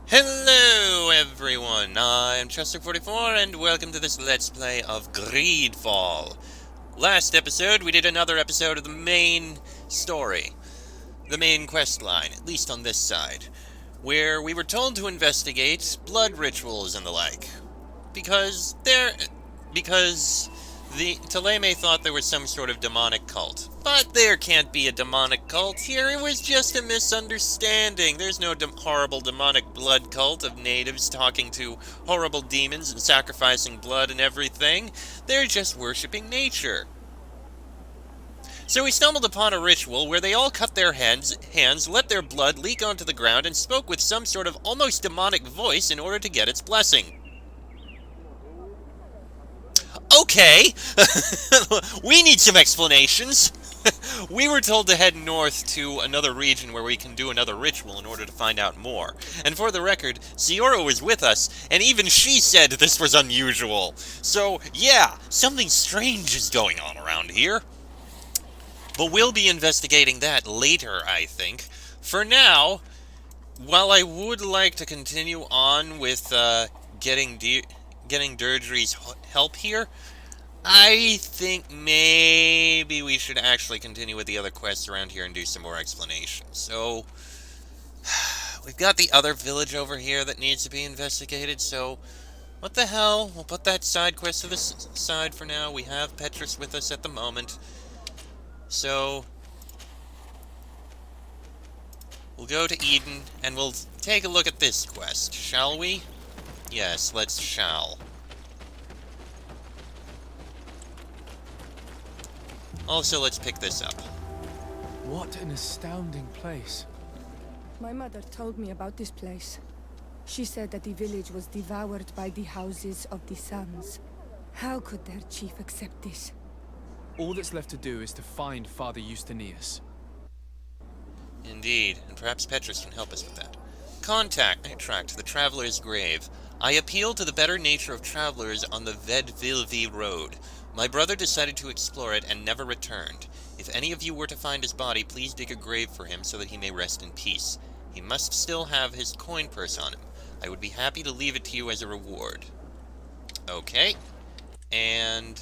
Hello everyone, I'm Chester44 and welcome to this Let's Play of Greedfall. Last episode, we did another episode of the main story, the main quest line, at least on this side, where we were told to investigate blood rituals and the like. Because the Theleme thought there was some sort of demonic cult. But there can't be a demonic cult here, it was just a misunderstanding. There's no horrible demonic blood cult of natives talking to horrible demons and sacrificing blood and everything. They're just worshipping nature. So we stumbled upon a ritual where they all cut their hands, let their blood leak onto the ground, and spoke with some sort of almost demonic voice in order to get its blessing. Okay, we need some explanations. We were told to head north to another region where we can do another ritual in order to find out more. And for the record, Ziora was with us, and even she said this was unusual. So, yeah, something strange is going on around here. But we'll be investigating that later, I think. For now, while I would like to continue on with getting Deirdre's help here, I think maybe we should actually continue with the other quests around here and do some more explanations. So, we've got the other village over here that needs to be investigated, so what the hell? We'll put that side quest to the side for now. We have Petrus with us at the moment. So, we'll go to Eden, and we'll take a look at this quest, shall we? Yes, let's shall. Also, let's pick this up. What an astounding place. My mother told me about this place. She said that the village was devoured by the houses of the sons. How could their chief accept this? All that's left to do is to find Father Eugenius. Indeed, and perhaps Petrus can help us with that. Track the Traveler's Grave. I appeal to the better nature of travelers on the Vedvilvi Road. My brother decided to explore it and never returned. If any of you were to find his body, please dig a grave for him so that he may rest in peace. He must still have his coin purse on him. I would be happy to leave it to you as a reward. Okay. And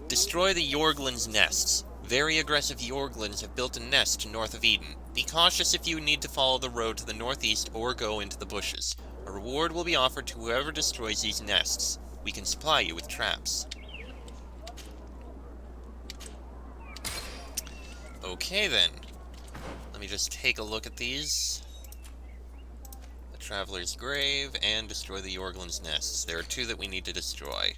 destroy the Yorglins Nests. Very aggressive Yorglins have built a nest north of Eden. Be cautious if you need to follow the road to the northeast or go into the bushes. A reward will be offered to whoever destroys these nests. We can supply you with traps. Okay then. Let me just take a look at these. The Traveler's Grave and destroy the Yorglins Nests. There are two that we need to destroy.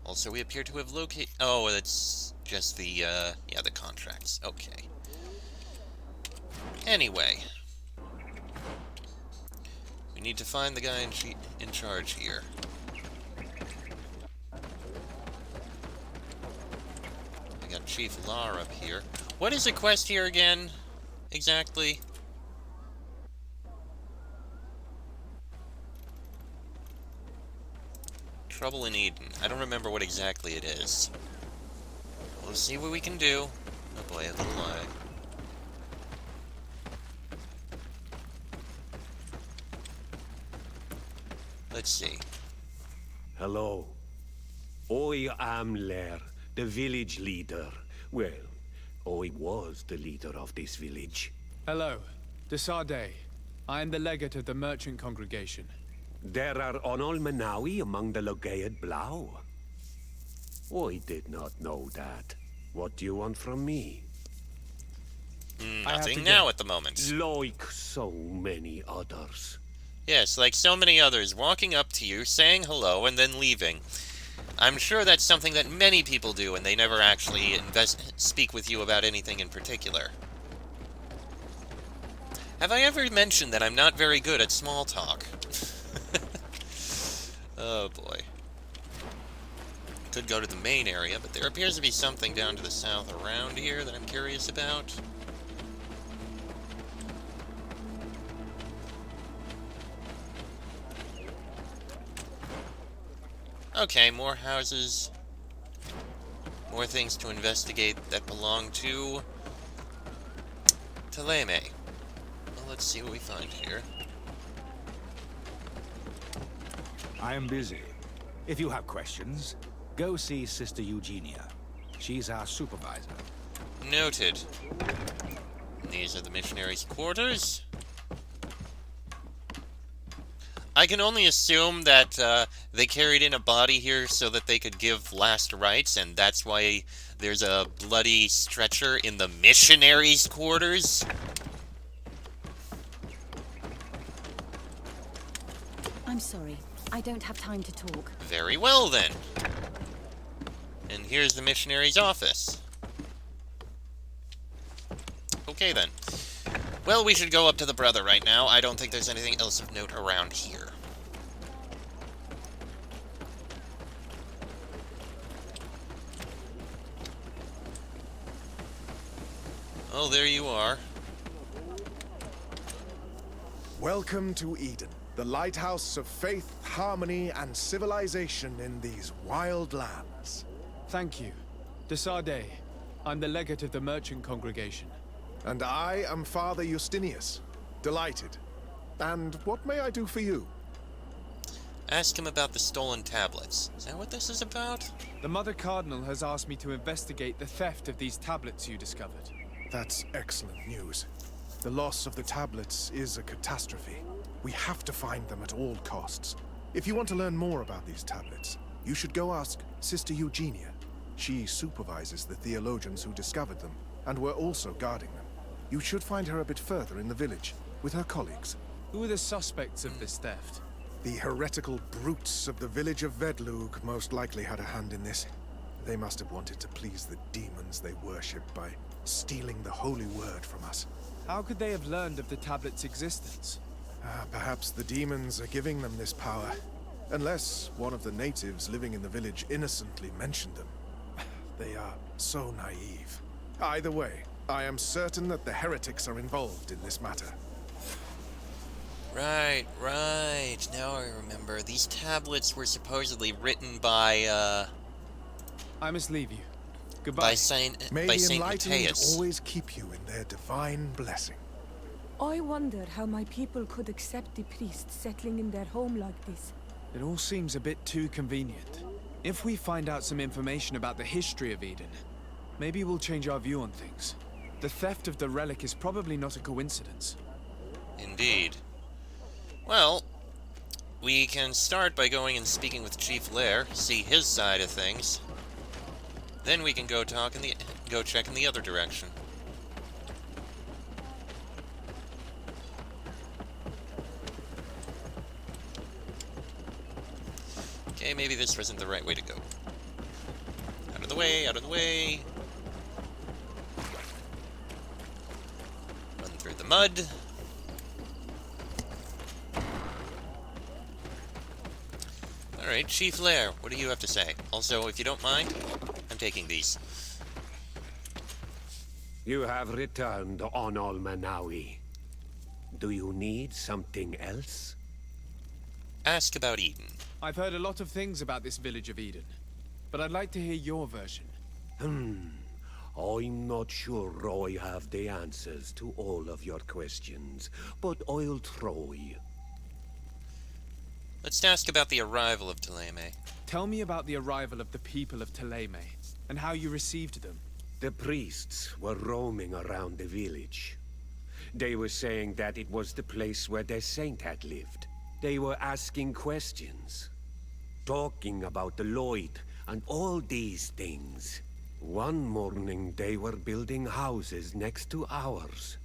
Also, we appear to have located... Oh, that's just the, yeah, the contracts. Okay. Anyway. We need to find the guy in charge here. We got Chief Lair up here. What is the quest here again? Exactly? Trouble in Eden. I don't remember what exactly it is. We'll see what we can do. Oh boy, a little lag. Let's see. Hello. I am Lair, the village leader. Well, I was the leader of this village. Hello, Desade. I am the legate of the merchant congregation. There are Onol Menawi among the Logead Blau. I did not know that. What do you want from me? Nothing now at the moment. Like so many others. Yes, like so many others, walking up to you, saying hello, and then leaving. I'm sure that's something that many people do, and they never actually speak with you about anything in particular. Have I ever mentioned that I'm not very good at small talk? Oh boy. Could go to the main area, but there appears to be something down to the south around here that I'm curious about. Okay, more houses. More things to investigate that belong to Theleme. Well, let's see what we find here. I am busy. If you have questions, go see Sister Eugenia. She's our supervisor. Noted. These are the missionaries' quarters. I can only assume that they carried in a body here so that they could give last rites, and that's why there's a bloody stretcher in the missionaries' quarters. I'm sorry. I don't have time to talk. Very well, then. And here's the missionary's office. Okay, then. Well, we should go up to the brother right now. I don't think there's anything else of note around here. Oh, there you are. Welcome to Eden, the lighthouse of faith, harmony, and civilization in these wild lands. Thank you. Desade. I'm the legate of the merchant congregation. And I am Father Justinius. Delighted. And what may I do for you? Ask him about the stolen tablets. Is that what this is about? The Mother Cardinal has asked me to investigate the theft of these tablets you discovered. That's excellent news. The loss of the tablets is a catastrophe. We have to find them at all costs. If you want to learn more about these tablets, you should go ask Sister Eugenia. She supervises the theologians who discovered them, and were also guarding them. You should find her a bit further in the village, with her colleagues. Who are the suspects of this theft? The heretical brutes of the village of Vedlug most likely had a hand in this. They must have wanted to please the demons they worship by stealing the holy word from us. How could they have learned of the tablet's existence? Perhaps the demons are giving them this power. Unless one of the natives living in the village innocently mentioned them. They are so naive. Either way, I am certain that the heretics are involved in this matter. Right. Now I remember. These tablets were supposedly written by, I must leave you. Goodbye. by Saint May the enlightened Matthias. always keep you in their divine blessing. I wonder how my people could accept the priests settling in their home like this. It all seems a bit too convenient. If we find out some information about the history of Eden, maybe we'll change our view on things. The theft of the relic is probably not a coincidence. Indeed. Well, we can start by going and speaking with Chief Lair, see his side of things. Then we can go check in the other direction. Okay, maybe this wasn't the right way to go. Out of the way, out of the way. Run through the mud. Alright, Chief Lair, what do you have to say? Also, if you don't mind, I'm taking these. You have returned on Almanawi. Do you need something else? Ask about Eden. I've heard a lot of things about this village of Eden, but I'd like to hear your version. I'm not sure I have the answers to all of your questions, but I'll try. Let's ask about the arrival of Theleme. Tell me about the arrival of the people of Theleme, and how you received them. The priests were roaming around the village. They were saying that it was the place where their saint had lived. They were asking questions, talking about the Lloyd and all these things. One morning they were building houses next to ours.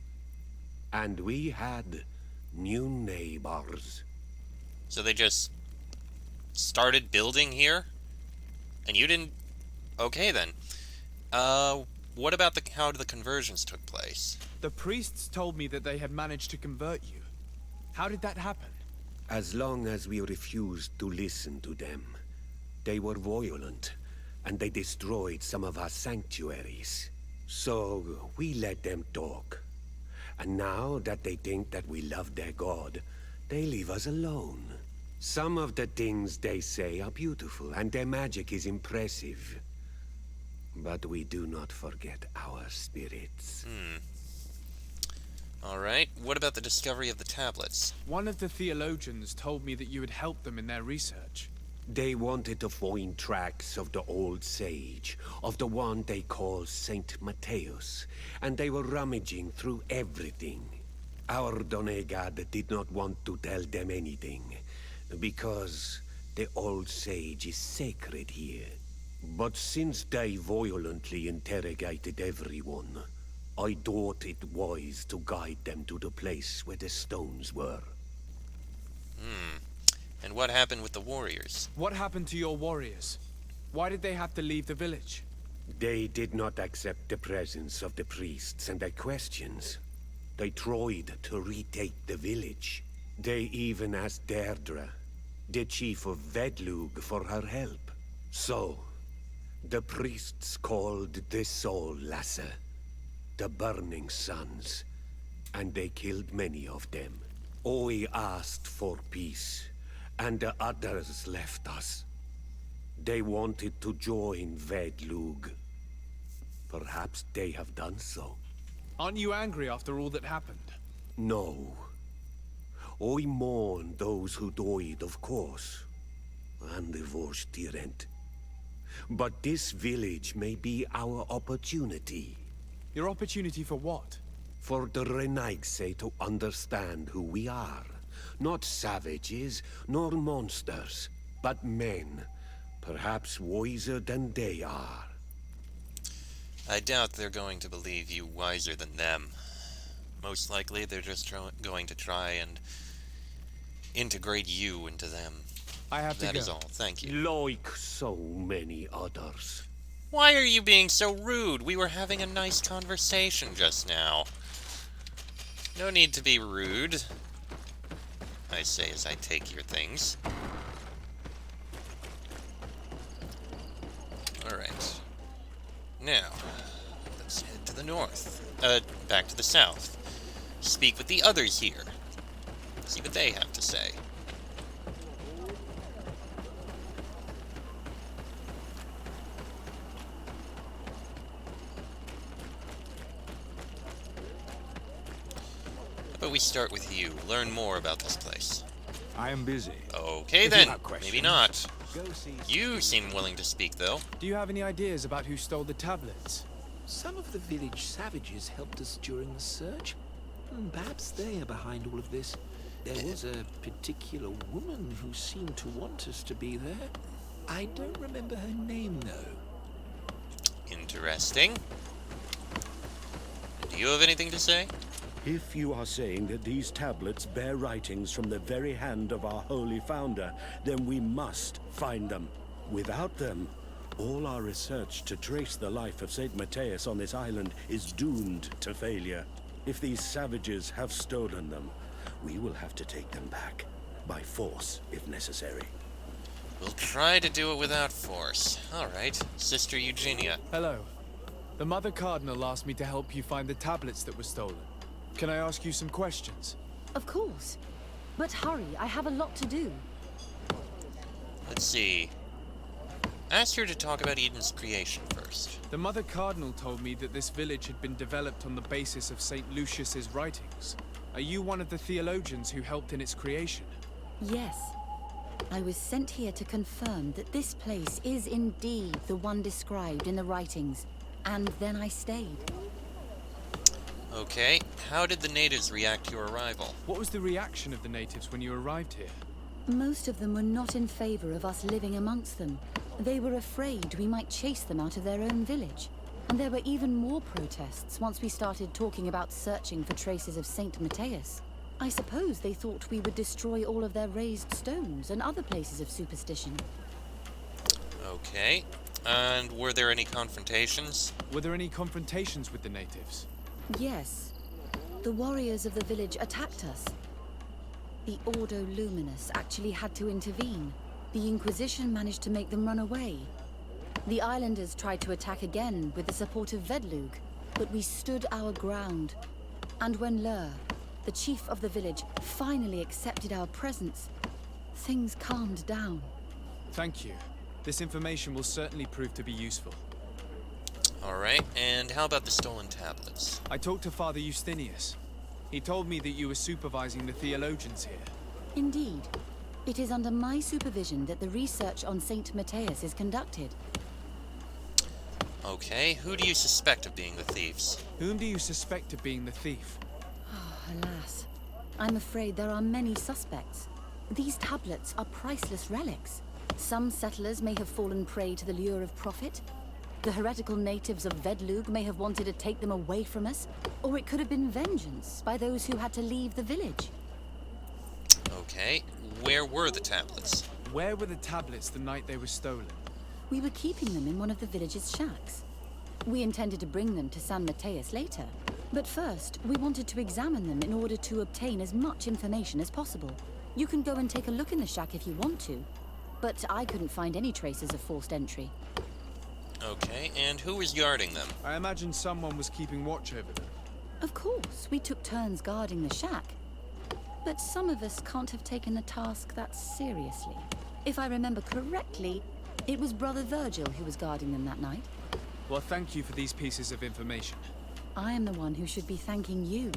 And we had new neighbors. So they just started building here? And you didn't... Okay, then. What about how the conversions took place? The priests told me that they had managed to convert you. How did that happen? As long as we refused to listen to them, they were violent, and they destroyed some of our sanctuaries. So we let them talk. And now that they think that we love their god, they leave us alone. Some of the things they say are beautiful, and their magic is impressive. But we do not forget our spirits. Alright, what about the discovery of the tablets? One of the theologians told me that you had helped them in their research. They wanted to find tracks of the old sage, of the one they call Saint Matthäus, and they were rummaging through everything. Our Donegad did not want to tell them anything, because the old sage is sacred here. But since they violently interrogated everyone, I thought it wise to guide them to the place where the stones were. And what happened with the warriors? What happened to your warriors? Why did they have to leave the village? They did not accept the presence of the priests and their questions. They tried to retake the village. They even asked Deirdre, the chief of Vedlug, for her help. So, the priests called the Soul Lasser, the Burning Suns, and they killed many of them. I asked for peace, and the others left us. They wanted to join Vedlug. Perhaps they have done so. Aren't you angry after all that happened? No. I mourn those who died, of course, and the Vorstyrent. But this village may be our opportunity. Your opportunity for what? For the Renaigse to understand who we are. Not savages, nor monsters, but men. Perhaps wiser than they are. I doubt they're going to believe you wiser than them. Most likely they're just going to try and integrate you into them. I have to go. That is all. Thank you. Like so many others. Why are you being so rude? We were having a nice conversation just now. No need to be rude, I say as I take your things. Alright. Now, let's head to the north. Back to the south. Speak with the others here. See what they have to say. But we start with you. Learn more about this place. I am busy. Okay If then. you have questions, Maybe not. Go see. You seem willing to speak, though. Do you have any ideas about who stole the tablets? Some of the village savages helped us during the search. Perhaps they are behind all of this. There was a particular woman who seemed to want us to be there. I don't remember her name, though. Interesting. Do you have anything to say? If you are saying that these tablets bear writings from the very hand of our holy founder, then we must find them. Without them, all our research to trace the life of Saint Matthäus on this island is doomed to failure. If these savages have stolen them, we will have to take them back. By force, if necessary. We'll try to do it without force. Alright. Sister Eugenia. Hello. The Mother Cardinal asked me to help you find the tablets that were stolen. Can I ask you some questions? Of course. But hurry, I have a lot to do. Let's see. Ask her to talk about Eden's creation first. The Mother Cardinal told me that this village had been developed on the basis of St. Lucius's writings. Are you one of the theologians who helped in its creation? Yes. I was sent here to confirm that this place is indeed the one described in the writings, and then I stayed. Okay. How did the natives react to your arrival? What was the reaction of the natives when you arrived here? Most of them were not in favor of us living amongst them. They were afraid we might chase them out of their own village. And there were even more protests once we started talking about searching for traces of Saint Matthäus. I suppose they thought we would destroy all of their raised stones and other places of superstition. Okay. And were there any confrontations? Were there any confrontations with the natives? Yes. The warriors of the village attacked us. The Ordo Luminous actually had to intervene. The Inquisition managed to make them run away. The islanders tried to attack again with the support of Vedlug, but we stood our ground. And when Lair, the chief of the village, finally accepted our presence, things calmed down. Thank you. This information will certainly prove to be useful. Alright. And how about the stolen tablets? I talked to Father Justinius. He told me that you were supervising the theologians here. Indeed. It is under my supervision that the research on Saint Matthias is conducted. Okay, who do you suspect of being the thieves? Whom do you suspect of being the thief? Alas, I'm afraid there are many suspects. These tablets are priceless relics. Some settlers may have fallen prey to the lure of profit. The heretical natives of Vedlug may have wanted to take them away from us, or it could have been vengeance by those who had to leave the village. Okay, where were the tablets? Where were the tablets the night they were stolen? We were keeping them in one of the village's shacks. We intended to bring them to San Matthias later, but first we wanted to examine them in order to obtain as much information as possible. You can go and take a look in the shack if you want to, but I couldn't find any traces of forced entry. Okay, and who was guarding them? I imagine someone was keeping watch over them. Of course, we took turns guarding the shack. But some of us can't have taken the task that seriously. If I remember correctly, it was Brother Virgil who was guarding them that night. Well, thank you for these pieces of information. I am the one who should be thanking you.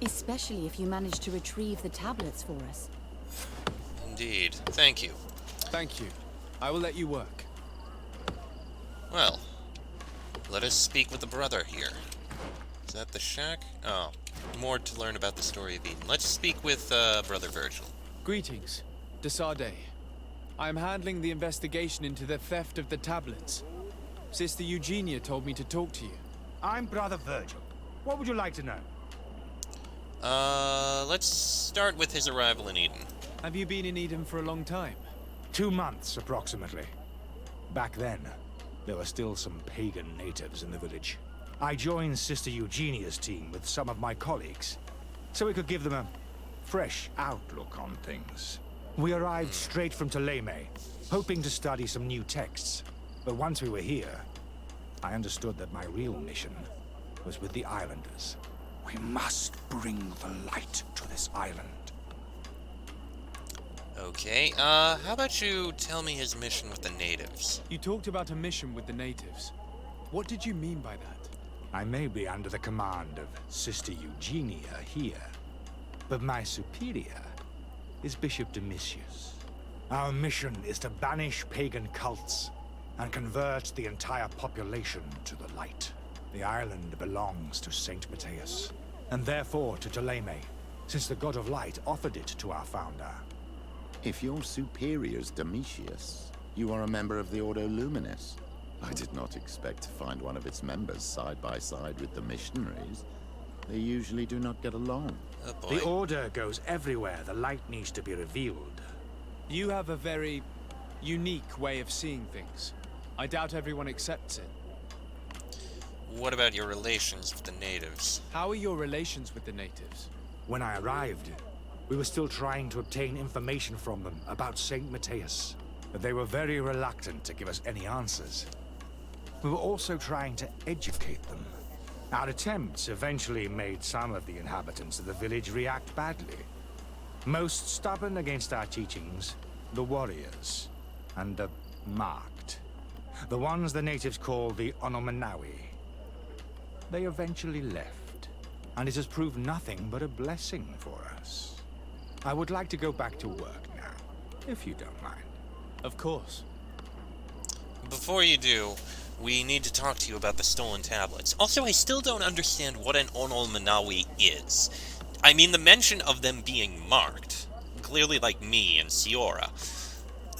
Especially if you managed to retrieve the tablets for us. Indeed. Thank you. Thank you. I will let you work. Well, let us speak with the brother here. Is that the shack? Oh, more to learn about the story of Eden. Let's speak with Brother Virgil. Greetings. Desade. I am handling the investigation into the theft of the tablets. Sister Eugenia told me to talk to you. I'm Brother Virgil. What would you like to know? Let's start with his arrival in Eden. Have you been in Eden for a long time? 2 months, approximately. Back then, there were still some pagan natives in the village. I joined Sister Eugenia's team with some of my colleagues, so we could give them a fresh outlook on things. We arrived straight from Theleme, hoping to study some new texts. But once we were here, I understood that my real mission was with the islanders. We must bring the light to this island. Okay, how about you tell me his mission with the natives? You talked about a mission with the natives. What did you mean by that? I may be under the command of Sister Eugenia here, but my superior is Bishop Domitius. Our mission is to banish pagan cults and convert the entire population to the light. The island belongs to Saint Matthias, and therefore to Theleme, since the God of Light offered it to our founder. If your superior's Domitius, you are a member of the Ordo Luminis. I did not expect to find one of its members side by side with the missionaries. They usually do not get along. Oh boy. The Order goes everywhere the light needs to be revealed. You have a very unique way of seeing things. I doubt everyone accepts it. What about your relations with the natives? How are your relations with the natives? When I arrived, we were still trying to obtain information from them about Saint Matthias, but they were very reluctant to give us any answers. We were also trying to educate them. Our attempts eventually made some of the inhabitants of the village react badly. Most stubborn against our teachings, the warriors, and the marked. The ones the natives call the Onomanawi. They eventually left, and it has proved nothing but a blessing for us. I would like to go back to work now, if you don't mind. Of course. Before you do, we need to talk to you about the stolen tablets. Also, I still don't understand what an Onolmanawi is. I mean, the mention of them being marked, clearly like me and Siora,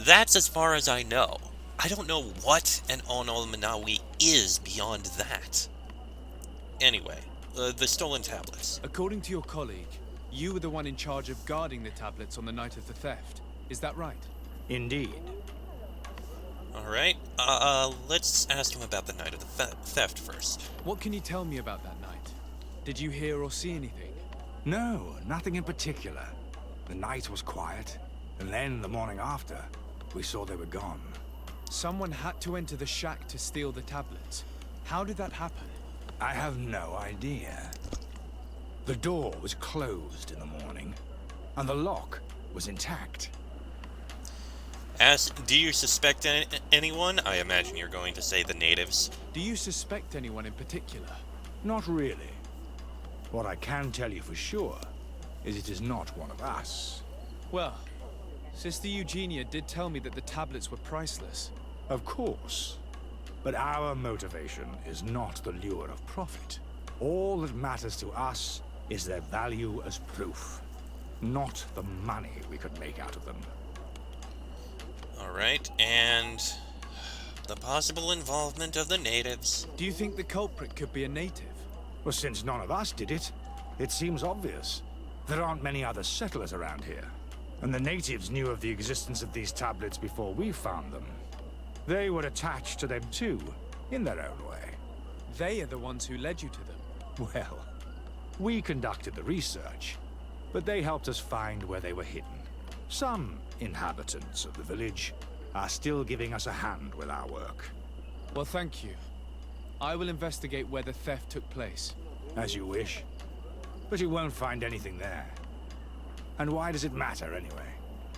that's as far as I know. I don't know what an Onolmanawi is beyond that. Anyway, the stolen tablets. According to your colleague, you were the one in charge of guarding the tablets on the night of the theft. Is that right? Indeed. Alright, let's ask him about the night of the theft first. What can you tell me about that night? Did you hear or see anything? No, nothing in particular. The night was quiet, and then the morning after, we saw they were gone. Someone had to enter the shack to steal the tablets. How did that happen? I have no idea. The door was closed in the morning, and the lock was intact. Do you suspect anyone? I imagine you're going to say the natives. Do you suspect anyone in particular? Not really. What I can tell you for sure is it is not one of us. Well, Sister Eugenia did tell me that the tablets were priceless. Of course. But our motivation is not the lure of profit. All that matters to us is their value as proof, not the money we could make out of them. Alright, and the possible involvement of the natives. Do you think the culprit could be a native? Well, since none of us did it, it seems obvious. There aren't many other settlers around here, and the natives knew of the existence of these tablets before we found them. They were attached to them too, in their own way. They are the ones who led you to them. Well, we conducted the research, but they helped us find where they were hidden. Some inhabitants of the village are still giving us a hand with our work. Well, thank you. I will investigate where the theft took place. As you wish. But you won't find anything there. And why does it matter, anyway?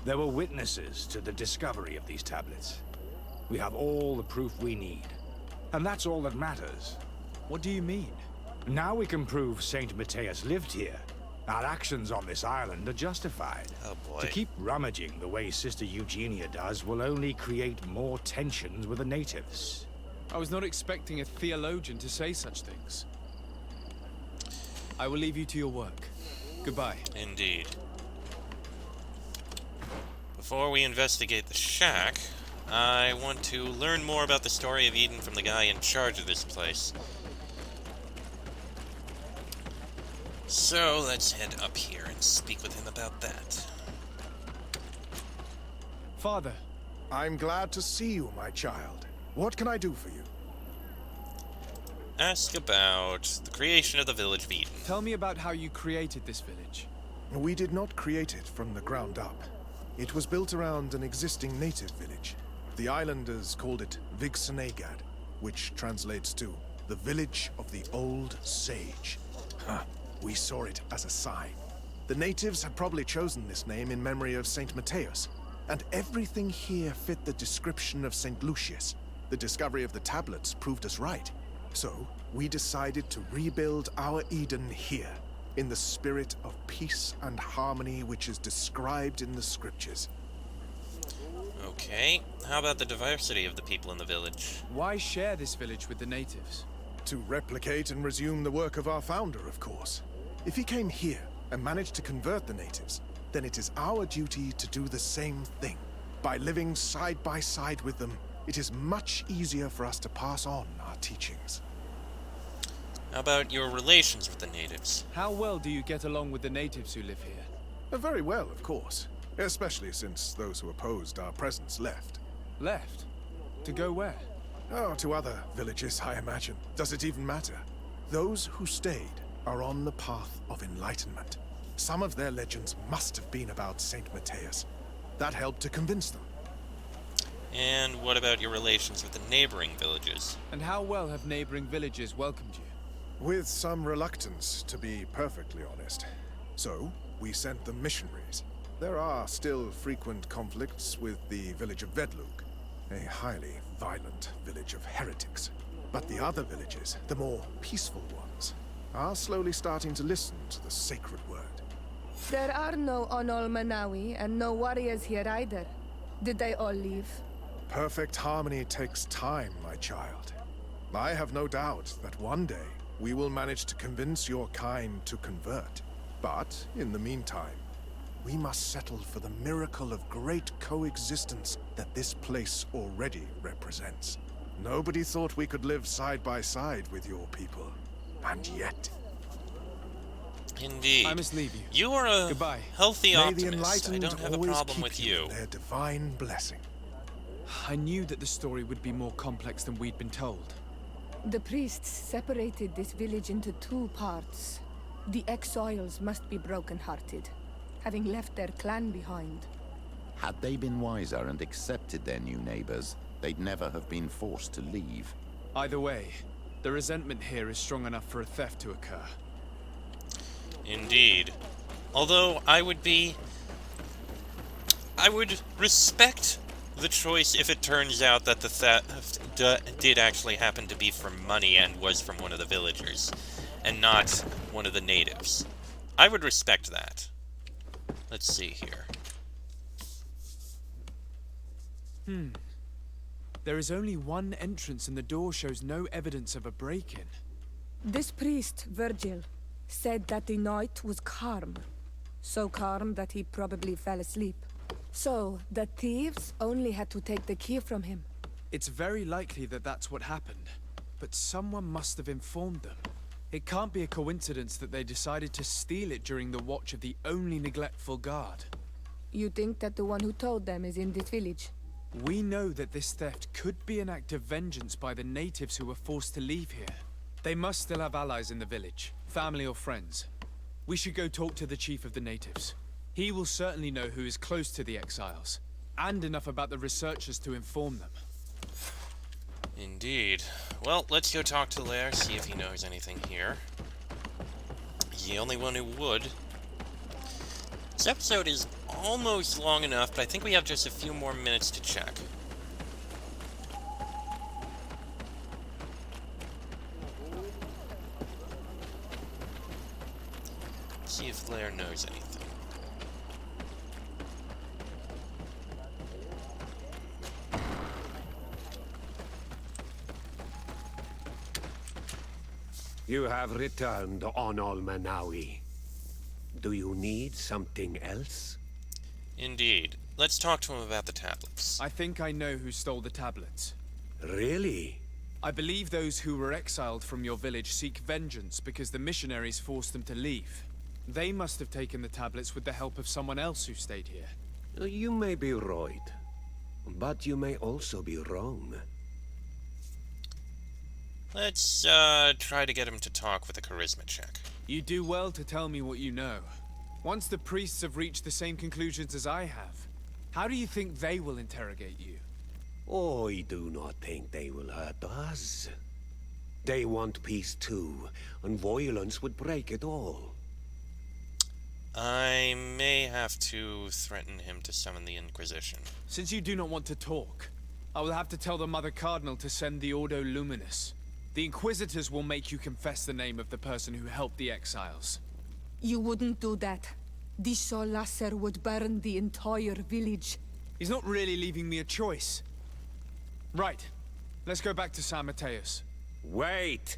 There were witnesses to the discovery of these tablets. We have all the proof we need. And that's all that matters. What do you mean? Now we can prove Saint Matthias lived here. Our actions on this island are justified. Oh boy. To keep rummaging the way Sister Eugenia does will only create more tensions with the natives. I was not expecting a theologian to say such things. I will leave you to your work. Goodbye. Indeed. Before we investigate the shack, I want to learn more about the story of Eden from the guy in charge of this place. So, let's head up here and speak with him about that. Father. I'm glad to see you, my child. What can I do for you? Ask about the creation of the village of Eden. Tell me about how you created this village. We did not create it from the ground up. It was built around an existing native village. The islanders called it Vigsanagad, which translates to the village of the old sage. We saw it as a sign. The natives had probably chosen this name in memory of Saint Matthias, and everything here fit the description of Saint Lucius. The discovery of the tablets proved us right. So, we decided to rebuild our Eden here, in the spirit of peace and harmony which is described in the scriptures. Okay, how about the diversity of the people in the village? Why share this village with the natives? To replicate and resume the work of our founder, of course. If he came here and managed to convert the natives, then it is our duty to do the same thing. By living side by side with them, it is much easier for us to pass on our teachings. How about your relations with the natives? How well do you get along with the natives who live here? Very well, of course. Especially since those who opposed our presence left. Left? To go where? Oh, to other villages, I imagine. Does it even matter? Those who stayed are on the path of enlightenment. Some of their legends must have been about Saint Matthias. That helped to convince them. And what about your relations with the neighboring villages? And how well have neighboring villages welcomed you? With some reluctance, to be perfectly honest. So, we sent them missionaries. There are still frequent conflicts with the village of Vedlug, a highly violent village of heretics. But the other villages, the more peaceful ones, are slowly starting to listen to the sacred word. There are no Onol Manawi and no warriors here either. Did they all leave? Perfect harmony takes time, my child. I have no doubt that one day we will manage to convince your kind to convert. But, in the meantime, we must settle for the miracle of great coexistence that this place already represents. Nobody thought we could live side by side with your people. And yet... Indeed. I must leave you. You are a Goodbye. healthy May the optimist. I enlightened don't have a always problem keep with you you. in their divine blessing. I knew that the story would be more complex than we'd been told. The priests separated this village into two parts. The exiles must be broken-hearted, having left their clan behind. Had they been wiser and accepted their new neighbors, they'd never have been forced to leave. Either way, the resentment here is strong enough for a theft to occur. Indeed. Although I would respect the choice if it turns out that the theft did actually happen to be from money and was from one of the villagers. and not one of the natives. I would respect that. Let's see here. There is only one entrance and the door shows no evidence of a break-in. This priest, Virgil, said that the night was calm. So calm that he probably fell asleep. So, the thieves only had to take the key from him. It's very likely that that's what happened, but someone must have informed them. It can't be a coincidence that they decided to steal it during the watch of the only neglectful guard. You think that the one who told them is in this village? We know that this theft could be an act of vengeance by the natives who were forced to leave here. They must still have allies in the village, family or friends. We should go talk to the chief of the natives. He will certainly know who is close to the exiles, and enough about the researchers to inform them. Indeed. Well, let's go talk to Lair, see if he knows anything here. He's the only one who would. This episode is almost long enough, but I think we have just a few more minutes to check. See if Lair knows anything. You have returned on Manawi. Do you need something else? Indeed. Let's talk to him about the tablets. I think I know who stole the tablets. Really? I believe those who were exiled from your village seek vengeance because the missionaries forced them to leave. They must have taken the tablets with the help of someone else who stayed here. You may be right, but you may also be wrong. Let's, try to get him to talk with a charisma check. You do well to tell me what you know. Once the priests have reached the same conclusions as I have, how do you think they will interrogate you? I do not think they will hurt us. They want peace too, and violence would break it all. I may have to threaten him to summon the Inquisition. Since you do not want to talk, I will have to tell the Mother Cardinal to send the Ordo Luminous. The Inquisitors will make you confess the name of the person who helped the exiles. You wouldn't do that. The Solasser would burn the entire village. He's not really leaving me a choice. Right. Let's go back to San Mateus. Wait!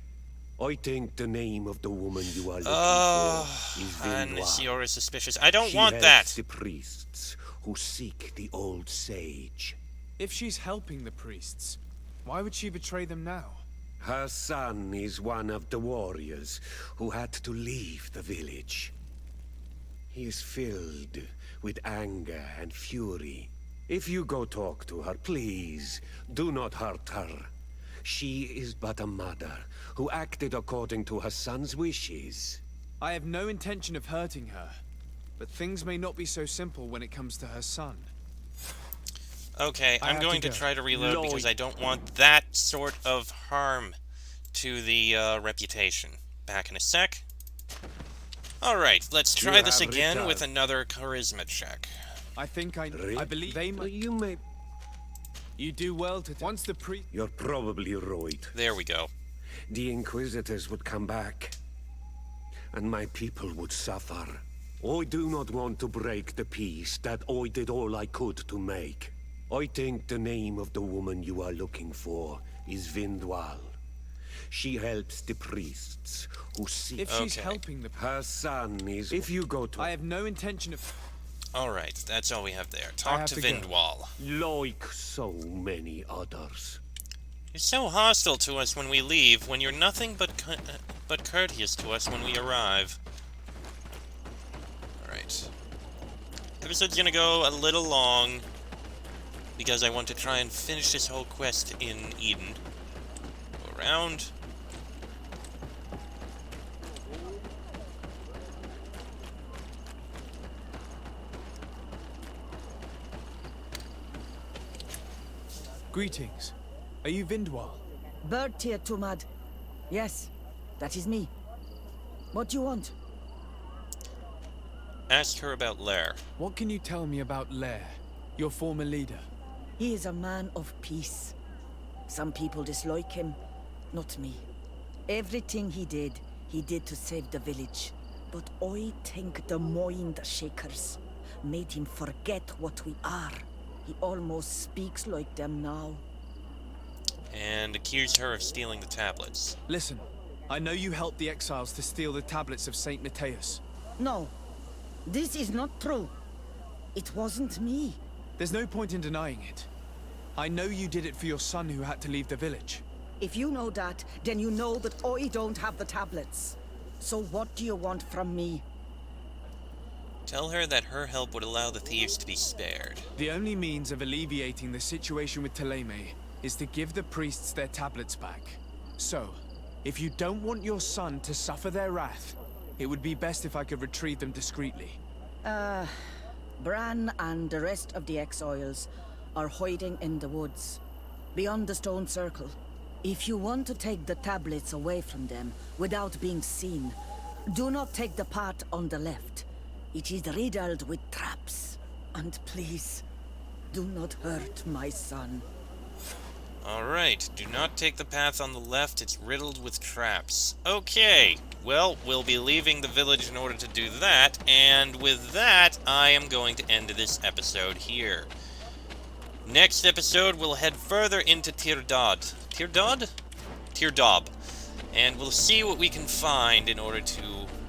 I think the name of the woman you are looking for is Vindwa. You're suspicious. I don't She want helps that! the priests who seek the old sage. If she's helping the priests, why would she betray them now? Her son is one of the warriors who had to leave the village. He is filled with anger and fury. If you go talk to her, please, do not hurt her. She is but a mother who acted according to her son's wishes. I have no intention of hurting her, but things may not be so simple when it comes to her son. Okay, I'm going to try to reload because I don't want that sort of harm to the reputation. Back in a sec. Alright, let's try this again with another charisma check. I think I believe they might... You may... You do well to... Once the You're probably right. There we go. The Inquisitors would come back, and my people would suffer. I do not want to break the peace that I did all I could to make. I think the name of the woman you are looking for is Vindwal. She helps the priests who seek... If she's helping the... Her son is... If you go to... I have no intention of... Alright, that's all we have there. Talk to Vindwal. Like so many others. You're so hostile to us when we leave, when you're nothing but courteous to us when we arrive. Alright. Episode's gonna go a little long, because I want to try and finish this whole quest in Eden. Go around. Greetings. Are you Vindwal? Bertier Tumad. Yes, that is me. What do you want? Ask her about Lair. What can you tell me about Lair, your former leader? He is a man of peace. Some people dislike him, not me. Everything he did, he did to save the village. But I think the mind shakers made him forget what we are. He almost speaks like them now. And accused her of stealing the tablets. Listen, I know you helped the exiles to steal the tablets of Saint Matthias. No, this is not true. It wasn't me. There's no point in denying it. I know you did it for your son who had to leave the village. If you know that, then you know that I don't have the tablets. So what do you want from me? Tell her that her help would allow the thieves to be spared. The only means of alleviating the situation with Theleme is to give the priests their tablets back. So, if you don't want your son to suffer their wrath, it would be best if I could retrieve them discreetly. Bran and the rest of the exiles are hiding in the woods, beyond the stone circle. If you want to take the tablets away from them without being seen, do not take the path on the left. It is riddled with traps. And please, do not hurt my son. Alright, do not take the path on the left, it's riddled with traps. Okay, well, we'll be leaving the village in order to do that, and with that, I am going to end this episode here. Next episode, we'll head further into Tirdaud. Tirdaud? Tirdaub. And we'll see what we can find in order to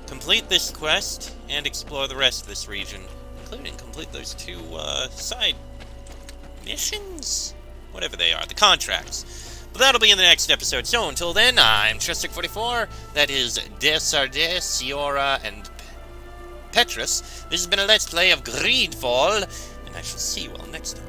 complete this quest and explore the rest of this region, including complete those two, side missions? Whatever they are, the contracts. But that'll be in the next episode. So until then, I'm Chestic44. That is Desardes, Siora, and Petrus. This has been a Let's Play of Greedfall, and I shall see you all next time.